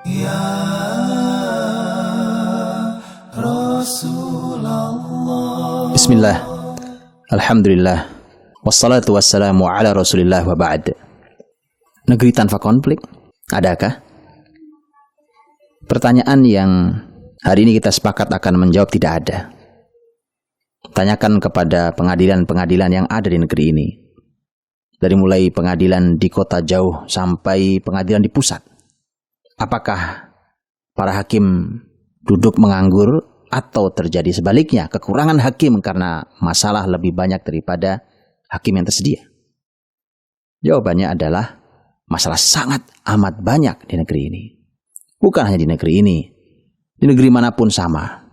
Ya Rasulullah. Bismillah, alhamdulillah, wassalatu wassalamu ala rasulillah wa ba'd. Negeri tanpa konflik, adakah? Pertanyaan yang hari ini kita sepakat akan menjawab tidak ada. Tanyakan kepada pengadilan-pengadilan yang ada di negeri ini. Dari mulai pengadilan di kota jauh sampai pengadilan di pusat. Apakah para hakim duduk menganggur atau terjadi sebaliknya, kekurangan hakim karena masalah lebih banyak daripada hakim yang tersedia? Jawabannya adalah masalah sangat amat banyak di negeri ini. Bukan hanya di negeri ini, di negeri manapun sama.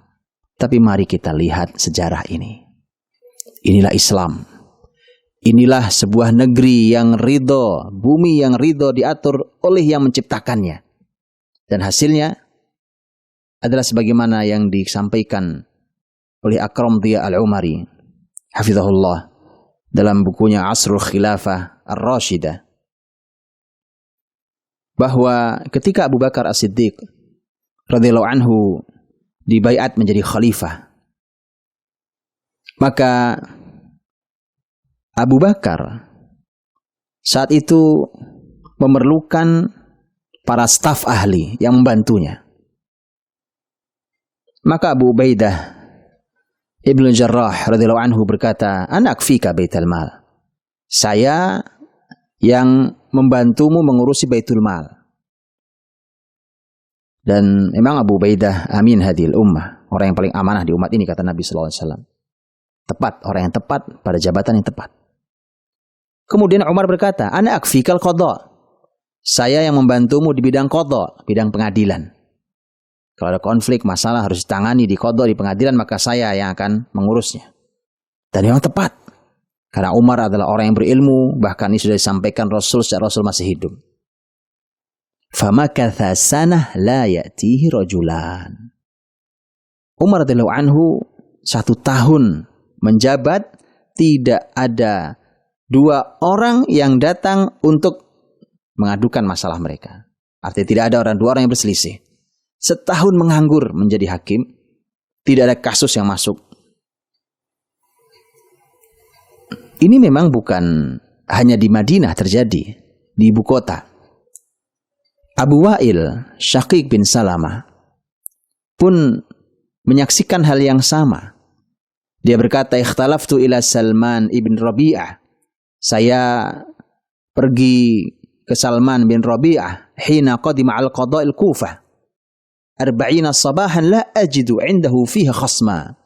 Tapi mari kita lihat sejarah ini. Inilah Islam. Inilah sebuah negeri yang ridho, bumi yang ridho diatur oleh yang menciptakannya. Dan hasilnya adalah sebagaimana yang disampaikan oleh Akram Dhiya Al-Umari hafizahullah dalam bukunya Asrul Khilafah Ar-Rashidah, bahwa ketika Abu Bakar As-Siddiq radhiyallahu anhu dibaiat menjadi khalifah, maka Abu Bakar saat itu memerlukan para staf ahli yang membantunya. Maka Abu Ubaidah Ibnu Jarrah radhiyallahu anhu berkata, "Ana akfika baitul mal." Saya yang membantumu mengurusi baitul mal. Dan memang Abu Ubaidah amin hadhil ummah, orang yang paling amanah di umat ini, kata Nabi sallallahu alaihi wasallam. Tepat, orang yang tepat pada jabatan yang tepat. Kemudian Umar berkata, "Ana akfikal qadha." Saya yang membantumu di bidang qadha, bidang pengadilan. Kalau ada konflik, masalah harus ditangani di qadha, di pengadilan, maka saya yang akan mengurusnya. Dan memang tepat. Karena Umar adalah orang yang berilmu, bahkan ini sudah disampaikan Rasul sejak Rasul masih hidup. Famakatha sanah la ya'tihi rajulan. Umar radhiyallahu anhu 1 tahun menjabat, tidak ada 2 orang yang datang untuk mengadukan masalah mereka. Artinya tidak ada 2 orang yang berselisih. Setahun menganggur menjadi hakim, tidak ada kasus yang masuk. Ini memang bukan hanya di Madinah terjadi, di ibu kota. Abu Wa'il Syaqiq bin Salamah pun menyaksikan hal yang sama. Dia berkata, "Ikhtalaftu ila Salman ibn Rabi'ah." Saya pergi ke Salman bin Rabi'ah hina qadima al-qada'il Kufah 40 sabahan la ajidu indahu fiha khasma.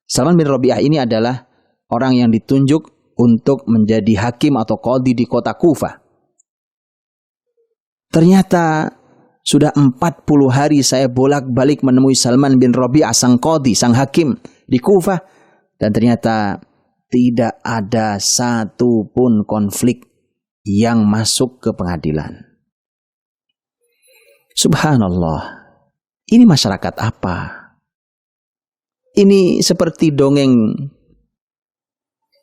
Salman bin Rabi'ah ini adalah orang yang ditunjuk untuk menjadi hakim atau qadhi di kota Kufah. Ternyata sudah 40 hari saya bolak-balik menemui Salman bin Rabi'ah, sang qadhi, sang hakim di Kufah, dan ternyata tidak ada satu pun konflik yang masuk ke pengadilan. Subhanallah. Ini masyarakat apa? Ini seperti dongeng,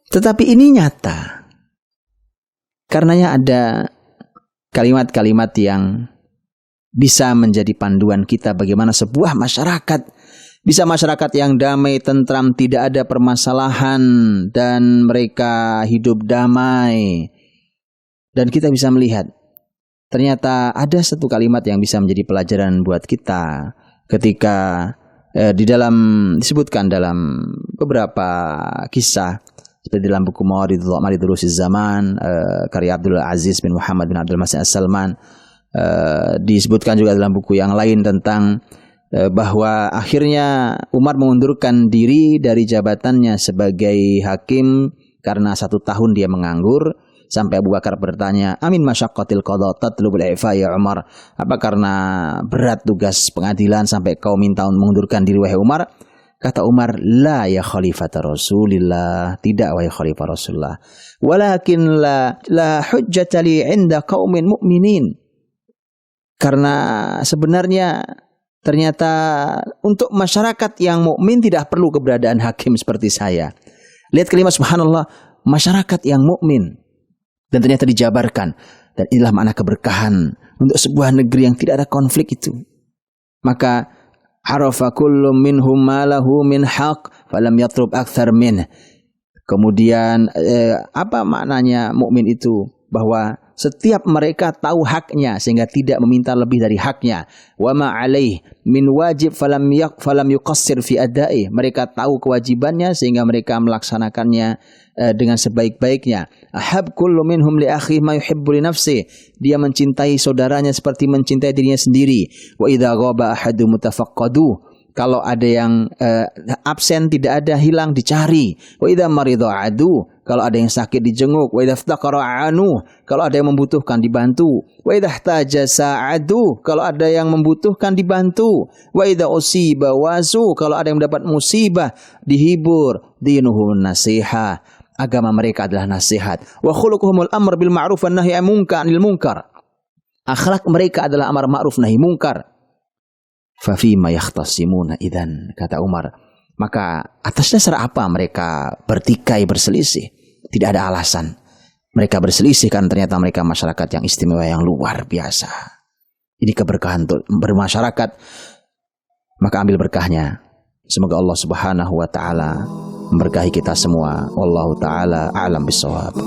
tetapi ini nyata. Karenanya ada kalimat-kalimat yang bisa menjadi panduan kita bagaimana sebuah masyarakat bisa masyarakat yang damai, tentram, tidak ada permasalahan, dan mereka hidup damai. Dan kita bisa melihat ternyata ada satu kalimat yang bisa menjadi pelajaran buat kita ketika disebutkan dalam beberapa kisah seperti dalam buku Mawarid Durusiz Zaman karya Abdul Aziz bin Muhammad bin Abdul Masih As-Salman, disebutkan juga dalam buku yang lain tentang bahwa akhirnya Umar mengundurkan diri dari jabatannya sebagai hakim karena 1 tahun dia menganggur. Sampai Abu Bakar bertanya, "Amin masyaqqatil qadha tatlubul i'fa ya Umar?" Apa karena berat tugas pengadilan sampai kau minta mengundurkan diri wahai Umar? Kata Umar, "La ya khalifata Rasulillah." Tidak wahai khalifah Rasulullah. "Walakin la hujjata li 'inda qaumin mu'minin." Karena sebenarnya ternyata untuk masyarakat yang mukmin tidak perlu keberadaan hakim seperti saya. Lihat kalimat subhanallah, masyarakat yang mukmin. Dan ternyata dijabarkan. Dan inilah makna keberkahan untuk sebuah negeri yang tidak ada konflik itu. Maka arafa kullu minhum ma lahu min haq falam yatrub akthar min. Kemudian apa maknanya mukmin itu? Bahwa setiap mereka tahu haknya sehingga tidak meminta lebih dari haknya. Wa ma alaih min wajib falam yuqassir fi adai. Mereka tahu kewajibannya sehingga mereka melaksanakannya dengan sebaik-baiknya. Ahab kullu minhum li akhi ma yuhibbu li nafsi. Dia mencintai saudaranya seperti mencintai dirinya sendiri. Wa idza ghaba ahadu mutafaqqadu. Kalau ada yang absen, tidak ada, hilang, dicari. Wa idza marida adu. Kalau ada yang sakit, dijenguk. Wa idza iftaqara anu. Kalau ada yang membutuhkan, dibantu. Wa idza ihtaja sa'adu. Kalau ada yang membutuhkan, dibantu. Wa idza usiba wasu. Kalau ada yang mendapat musibah, dihibur. Dinuhum nasihah. Agama mereka adalah nasihat. Wa khuluquhumul amr bil ma'ruf wan nahy anil munkar. Akhlak mereka adalah amar ma'ruf nahi munkar. Fafima yakhtasimuna idzan, kata Umar. Maka atas dasar apa mereka bertikai, berselisih? Tidak ada alasan. Mereka berselisih karena ternyata mereka masyarakat yang istimewa, yang luar biasa. Ini keberkahan untuk bermasyarakat. Maka ambil berkahnya. Semoga Allah Subhanahu wa taala memberkahi kita semua. Wallahu taala a'lam bissawab.